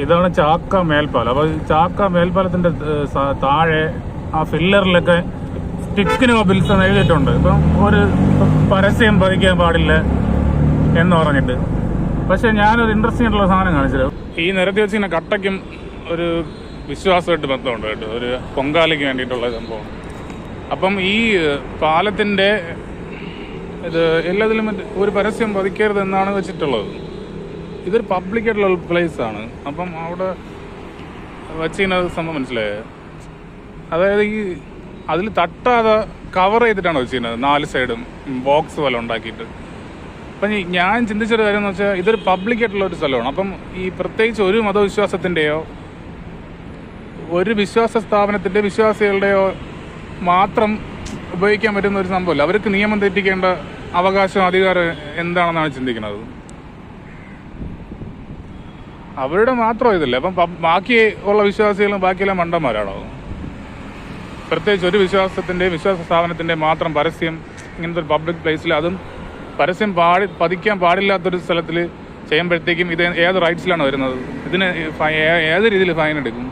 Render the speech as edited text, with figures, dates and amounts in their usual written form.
ഇതാണ് ചാക്ക മേൽപ്പാലം. അപ്പോൾ ചാക്ക മേൽപ്പാലത്തിന്റെ താഴെ ആ ഫില്ലറിലൊക്കെ സ്റ്റിക്കിന് ബിൽസ് എന്ന് എഴുതിയിട്ടുണ്ട്. ഇപ്പം ഒരു പരസ്യം പതിക്കാൻ പാടില്ല എന്ന് പറഞ്ഞിട്ട്. പക്ഷെ ഞാനൊരു ഇൻട്രസ്റ്റിംഗ് ആയിട്ടുള്ള സാധനം കാണിച്ചത്, ഈ നിരത്തി വെച്ചിങ്ങനെ കട്ടയ്ക്കും ഒരു വിശ്വാസമായിട്ട് ബന്ധമുണ്ട് കേട്ടോ, ഒരു പൊങ്കാലയ്ക്ക് വേണ്ടിയിട്ടുള്ള സംഭവം. അപ്പം ഈ പാലത്തിന്റെ ഇത് എല്ലാത്തിലും ഒരു പരസ്യം പതിക്കരുത് എന്നാണ് വെച്ചിട്ടുള്ളത്. ഇതൊരു പബ്ലിക് ആയിട്ടുള്ള പ്ലേസ് ആണ്. അപ്പം അവിടെ വച്ചിങ്ങനെ സംഭവം മനസ്സിലായത്, അതായത് ഈ അതിൽ തട്ടാതെ കവർ ചെയ്തിട്ടാണ് വെച്ചിരുന്നത് 4 സൈഡും ബോക്സ് പോലെ ഉണ്ടാക്കിയിട്ട്. അപ്പം ഞാൻ ചിന്തിച്ചൊരു കാര്യം എന്ന് വെച്ചാൽ, ഇതൊരു പബ്ലിക് ആയിട്ടുള്ള ഒരു സ്ഥലമാണ്. അപ്പം ഈ പ്രത്യേകിച്ച് ഒരു മതവിശ്വാസത്തിൻ്റെയോ ഒരു വിശ്വാസ സ്ഥാപനത്തിൻ്റെ വിശ്വാസികളുടെയോ മാത്രം ഉപയോഗിക്കാൻ പറ്റുന്ന ഒരു സംഭവമല്ല. അവർക്ക് നിയമം തെറ്റിക്കേണ്ട അവകാശം അധികാരം എന്താണെന്നാണ് ചിന്തിക്കുന്നത്. അവരുടെ മാത്രം ഇതല്ലേ. അപ്പം ബാക്കി ഉള്ള വിശ്വാസികളും ബാക്കിയെല്ലാം മണ്ടന്മാരാണോ? പ്രത്യേകിച്ച് ഒരു വിശ്വാസ സ്ഥാപനത്തിൻ്റെ മാത്രം പരസ്യം ഇങ്ങനത്തെ ഒരു പബ്ലിക് പ്ലേസിൽ, അതും പരസ്യം പതിക്കാൻ പാടില്ലാത്തൊരു സ്ഥലത്തിൽ ചെയ്യുമ്പോഴത്തേക്കും ഇത് ഏത് റൈറ്റ്സിലാണ് വരുന്നത്? ഇതിന് ഏത് രീതിയിൽ ഫൈൻ എടുക്കും?